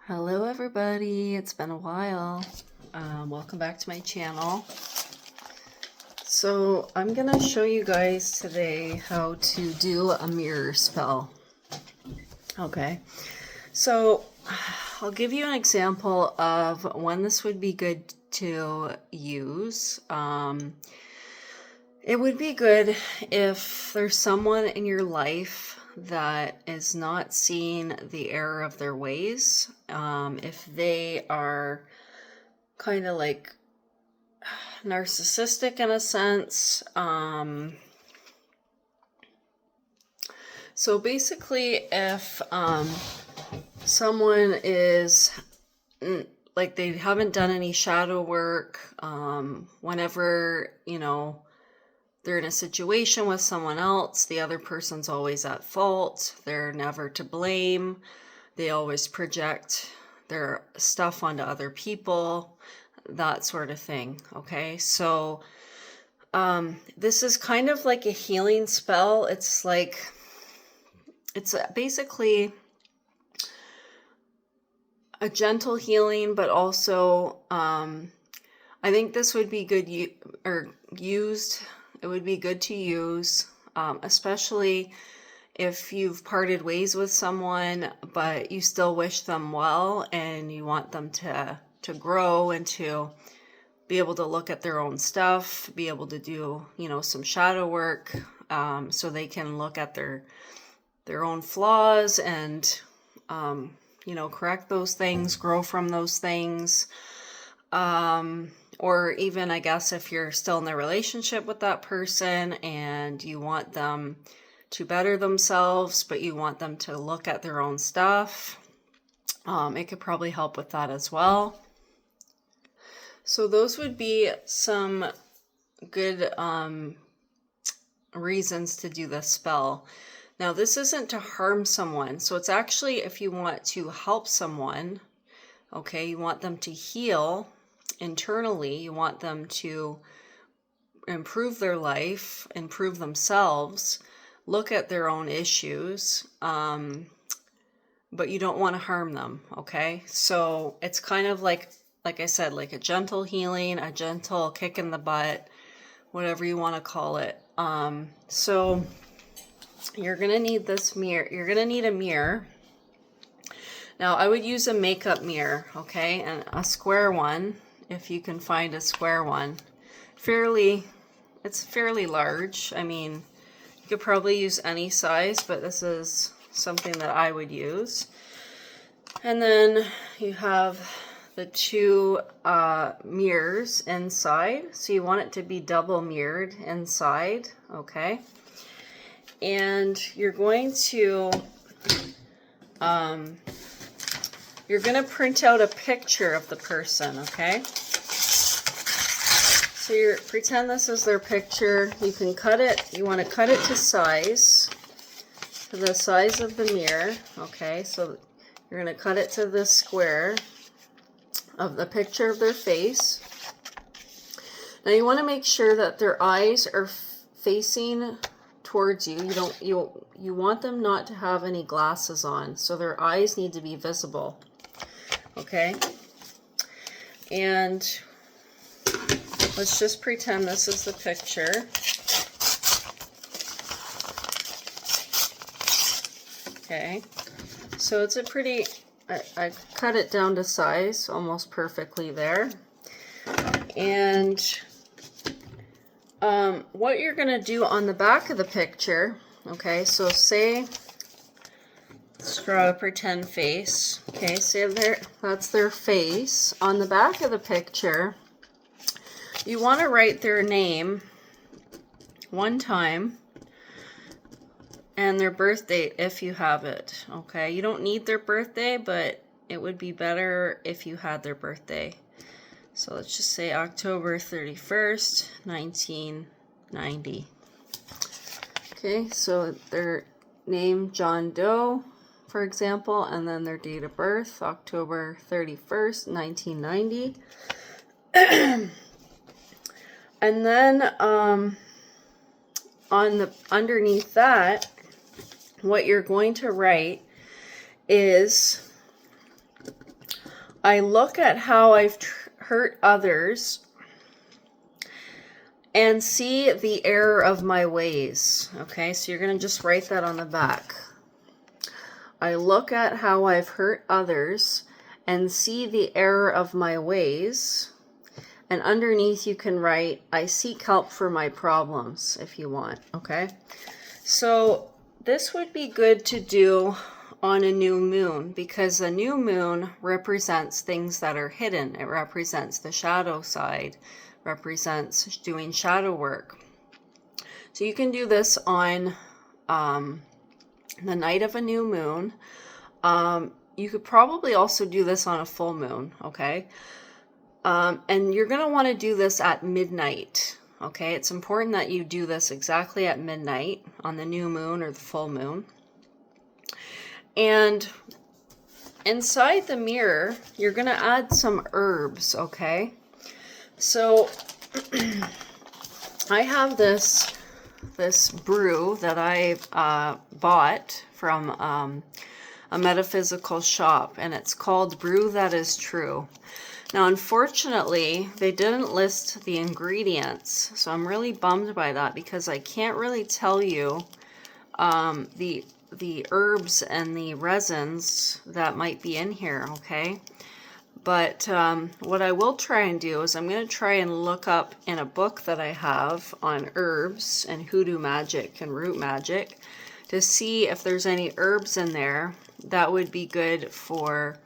Hello everybody, it's been a while. Welcome back to my channel. So I'm gonna show you guys today how to do a mirror spell. Okay, so I'll give you an example of when this would be good to use. It would be good if there's someone in your life that is not seeing the error of their ways. If they are kind of like narcissistic in a sense. So basically, if someone is like they haven't done any shadow work, whenever, they're in a situation with someone else, the other person's always at fault. They're never to blame. They always project their stuff onto other people, that sort of thing. Okay, so this is kind of like a healing spell. It's basically a gentle healing, but also I think this would be good used. It would be good to use, especially if you've parted ways with someone, but you still wish them well and you want them to grow and to be able to look at their own stuff, be able to do, some shadow work, so they can look at their own flaws and, correct those things, grow from those things. Or even, I guess, if you're still in a relationship with that person and you want them to better themselves, but you want them to look at their own stuff, it could probably help with that as well. So those would be some good reasons to do this spell. Now, this isn't to harm someone. So it's actually if you want to help someone, okay, you want them to heal internally, you want them to improve their life, improve themselves, look at their own issues, but you don't want to harm them, okay? So it's kind of like I said, like a gentle healing, a gentle kick in the butt, whatever you want to call it. So you're going to need this mirror. You're going to need a mirror. Now, I would use a makeup mirror, okay? And a square one, if you can find a square one. It's fairly large. I mean, you could probably use any size, but this is something that I would use. And then you have the two mirrors inside. So you want it to be double mirrored inside, okay? And you're going to print out a picture of the person, okay? So pretend this is their picture. You can cut it. You want to cut it to size, to the size of the mirror, okay? So you're going to cut it to the square of the picture of their face. Now you want to make sure that their eyes are facing towards you. You want them not to have any glasses on, so their eyes need to be visible. Okay? And let's just pretend this is the picture. Okay. So it's a pretty, I cut it down to size almost perfectly there. And what you're going to do on the back of the picture, okay, so let's draw a pretend face. Okay, say that's their face. On the back of the picture, you want to write their name one time and their birth date if you have it. Okay, you don't need their birthday, but it would be better if you had their birthday. So let's just say October 31st, 1990. Okay, so their name, John Doe, for example, and then their date of birth, October 31st, 1990. And then underneath that, what you're going to write is I look at how I've hurt others and see the error of my ways. Okay, so you're going to just write that on the back. I look at how I've hurt others and see the error of my ways. And underneath you can write, I seek help for my problems, if you want. Okay, so this would be good to do on a new moon, because a new moon represents things that are hidden. It represents the shadow side, represents doing shadow work. So you can do this on the night of a new moon. You could probably also do this on a full moon, okay? And you're going to want to do this at midnight, okay? It's important that you do this exactly at midnight on the new moon or the full moon. And inside the mirror, you're going to add some herbs, okay? So I have this brew that I bought from a metaphysical shop, and it's called Brew That Is True. Now, unfortunately, they didn't list the ingredients, so I'm really bummed by that, because I can't really tell you the herbs and the resins that might be in here, okay? But what I will try and do is I'm going to try and look up in a book that I have on herbs and hoodoo magic and root magic to see if there's any herbs in there that would be good for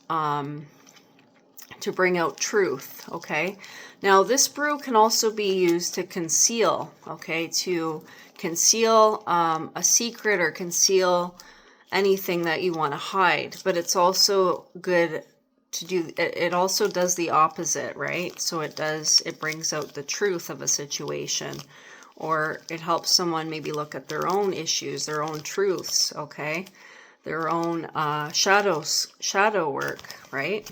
to bring out truth, okay? Now, this brew can also be used to conceal, okay? To conceal a secret or conceal anything that you want to hide. But it's also good to do, it also does the opposite, right? So it brings out the truth of a situation, or it helps someone maybe look at their own issues, their own truths, okay? Their own shadow work, right?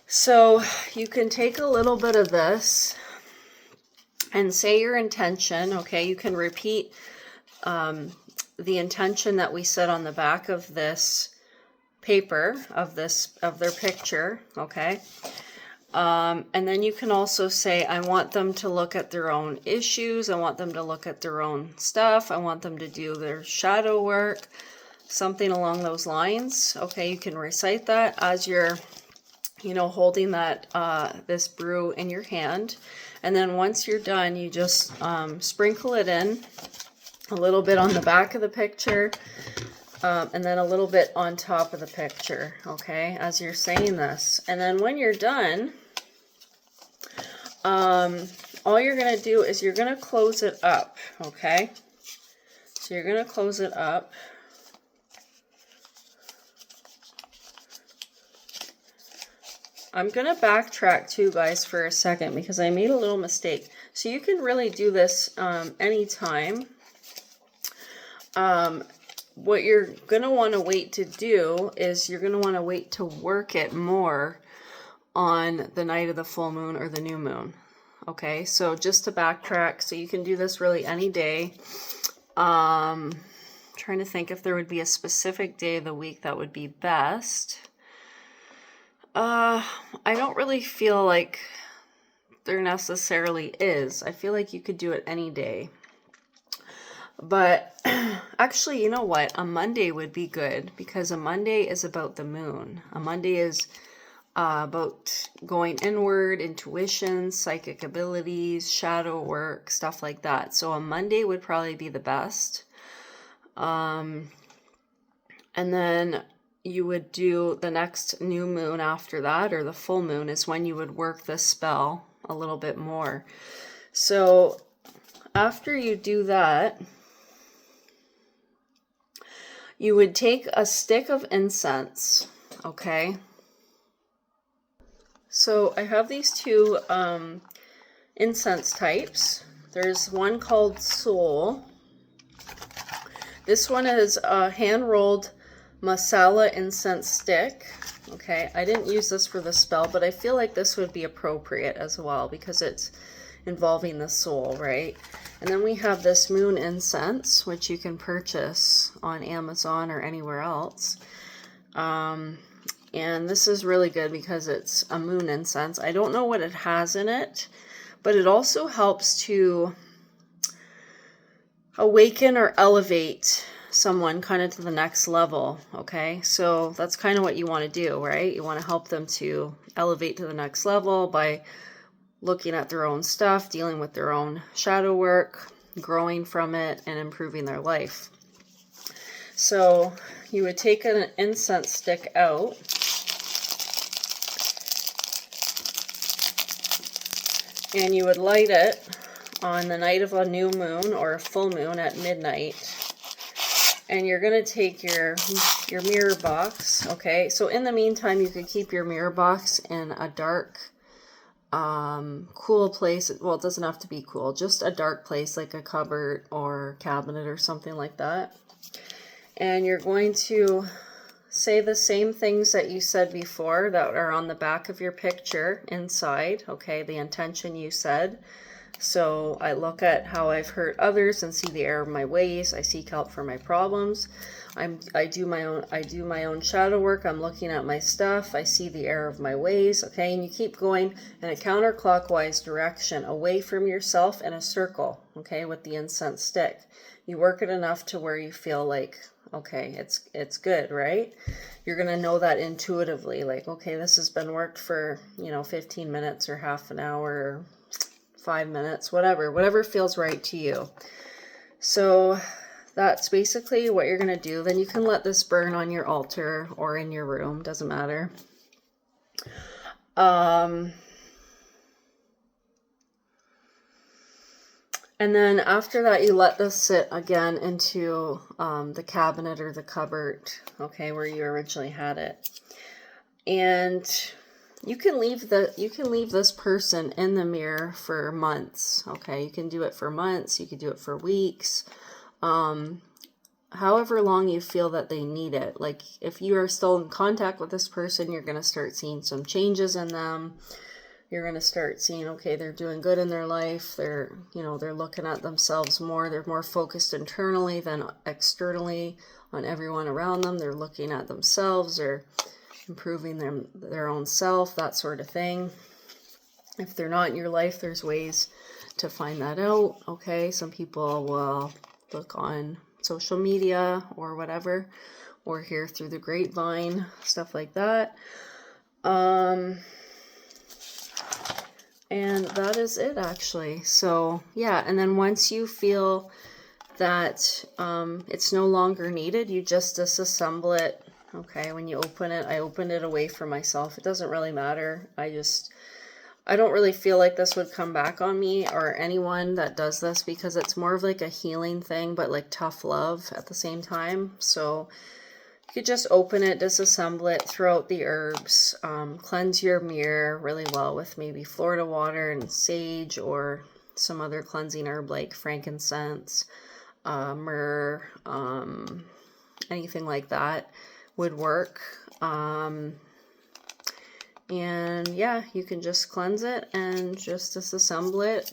So you can take a little bit of this and say your intention, okay? You can repeat the intention that we said on the back of this paper, of their picture, okay? And then you can also say, I want them to look at their own issues, I want them to look at their own stuff, I want them to do their shadow work, something along those lines. Okay, you can recite that as you're, holding that this brew in your hand. And then once you're done, you just sprinkle it in a little bit on the back of the picture, and then a little bit on top of the picture, okay, as you're saying this. And then when you're done, all you're going to do is you're going to close it up, okay? So you're going to close it up. I'm going to backtrack too, guys, for a second, because I made a little mistake. So you can really do this anytime. What you're going to want to wait to do is you're going to want to wait to work it more on the night of the full moon or the new moon. Okay, so just to backtrack, so you can do this really any day. Trying to think if there would be a specific day of the week that would be best. I don't really feel like there necessarily is. I feel like you could do it any day. But actually, you know what? A Monday would be good, because a Monday is about the moon. A Monday is about going inward, intuition, psychic abilities, shadow work, stuff like that. So a Monday would probably be the best. And then you would do the next new moon after that, or the full moon, is when you would work this spell a little bit more. So after you do that, you would take a stick of incense, okay? So I have these two incense types. There's one called Soul. This one is a hand-rolled masala incense stick. Okay, I didn't use this for the spell, but I feel like this would be appropriate as well, because it's involving the soul, right? And then we have this moon incense, which you can purchase on Amazon or anywhere else. And this is really good because it's a moon incense. I don't know what it has in it, but it also helps to awaken or elevate someone kind of to the next level, okay? So that's kind of what you want to do, right? You want to help them to elevate to the next level by looking at their own stuff, dealing with their own shadow work, growing from it, and improving their life. So you would take an incense stick out, and you would light it on the night of a new moon or a full moon at midnight. And you're going to take your mirror box, okay? So in the meantime, you could keep your mirror box in a dark, cool place. Well, it doesn't have to be cool, just a dark place like a cupboard or cabinet or something like that. And you're going to say the same things that you said before that are on the back of your picture inside, okay? The intention you said. So I look at how I've hurt others and see the error of my ways. I seek help for my problems. I do my own shadow work. I'm looking at my stuff. I see the error of my ways. Okay, and you keep going in a counterclockwise direction away from yourself in a circle. Okay, with the incense stick. You work it enough to where you feel like, okay, it's good, right? You're gonna know that intuitively. Like, okay, this has been worked for 15 minutes or half an hour. Or 5 minutes, whatever feels right to you. So that's basically what you're going to do. Then you can let this burn on your altar or in your room, doesn't matter. And then after that, you let this sit again into the cabinet or the cupboard, okay, where you originally had it. And you can leave this person in the mirror for months, okay? You can do it for months, you can do it for weeks, however long you feel that they need it. Like, if you are still in contact with this person, you're going to start seeing some changes in them. You're going to start seeing, okay, they're doing good in their life. They're looking at themselves more. They're more focused internally than externally on everyone around them. They're looking at themselves or improving their own self, that sort of thing. If they're not in your life, there's ways to find that out, okay? Some people will look on social media or whatever, or hear through the grapevine, stuff like that. And that is it, actually. So yeah, and then once you feel that it's no longer needed, you just disassemble it. Okay, when you open it, I opened it away from myself. It doesn't really matter. I don't really feel like this would come back on me or anyone that does this, because it's more of like a healing thing, but like tough love at the same time. So you could just open it, disassemble it, throw out the herbs, cleanse your mirror really well with maybe Florida water and sage or some other cleansing herb like frankincense, myrrh, anything like that would work. And yeah, you can just cleanse it and just disassemble it.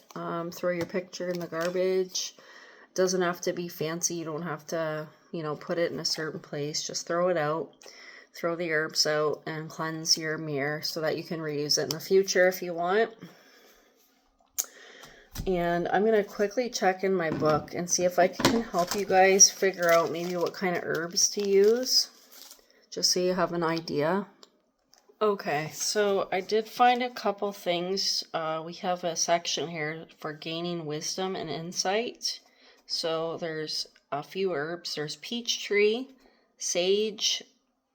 Throw your picture in the garbage. It doesn't have to be fancy. You don't have to, put it in a certain place. Just throw it out. Throw the herbs out and cleanse your mirror so that you can reuse it in the future if you want. And I'm going to quickly check in my book and see if I can help you guys figure out maybe what kind of herbs to use, just so you have an idea. Okay, so I did find a couple things. We have a section here for gaining wisdom and insight. So there's a few herbs. There's peach tree, sage,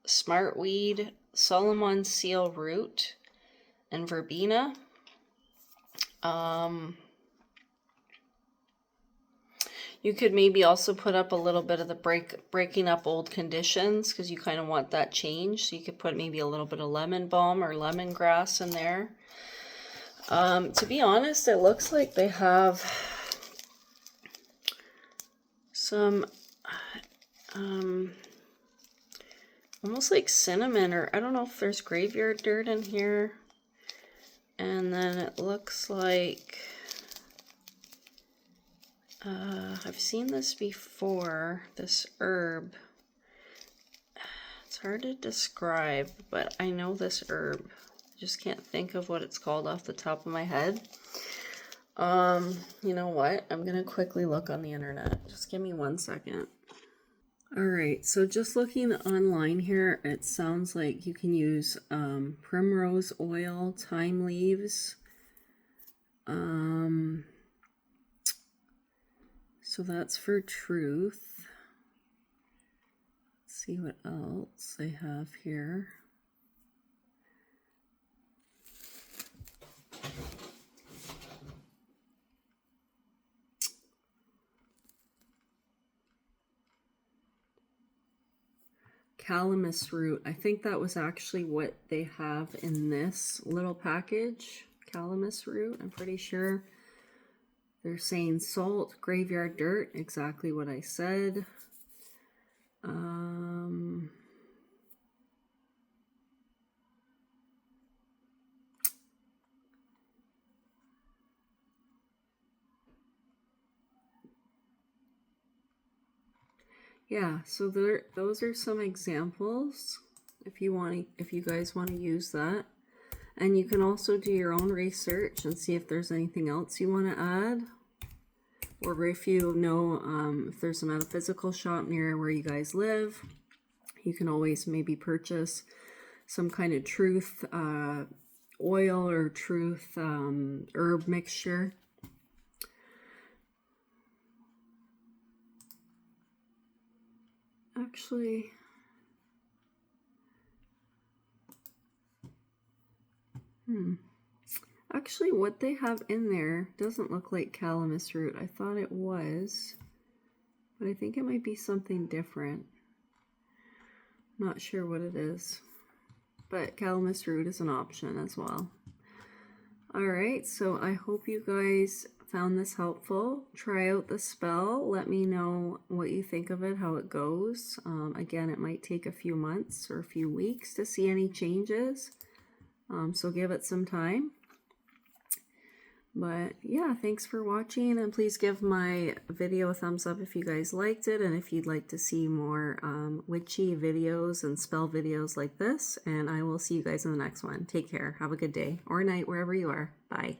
smartweed, Solomon seal root, and verbena. You could maybe also put up a little bit of the breaking up old conditions, because you kind of want that change. So you could put maybe a little bit of lemon balm or lemongrass in there. To be honest, it looks like they have some almost like cinnamon, or I don't know if there's graveyard dirt in here. And then it looks like I've seen this before, this herb. It's It's hard to describe, but I know this herb. Just can't think of what it's called off the top of my head. You know what? I'm gonna quickly look on the internet. Just give me 1 second. All right, so just looking online here, it sounds like you can use primrose oil, thyme leaves. So that's for truth. Let's see what else they have here. Calamus root. I think that was actually what they have in this little package. Calamus root, I'm pretty sure. They're saying salt, graveyard dirt, exactly what I said. Yeah, so those are some examples if you guys want to use that. And you can also do your own research and see if there's anything else you want to add. Or if you know if there's a metaphysical shop near where you guys live, you can always maybe purchase some kind of truth oil or truth herb mixture. Actually, what they have in there doesn't look like calamus root. I thought it was, but I think it might be something different. Not sure what it is, but calamus root is an option as well. All right, so I hope you guys found this helpful. Try out the spell. Let me know what you think of it, how it goes. Again, it might take a few months or a few weeks to see any changes, so give it some time. But yeah, thanks for watching, and please give my video a thumbs up if you guys liked it, and if you'd like to see more witchy videos and spell videos like this. And I will see you guys in the next one. Take care. Have a good day or night wherever you are. Bye.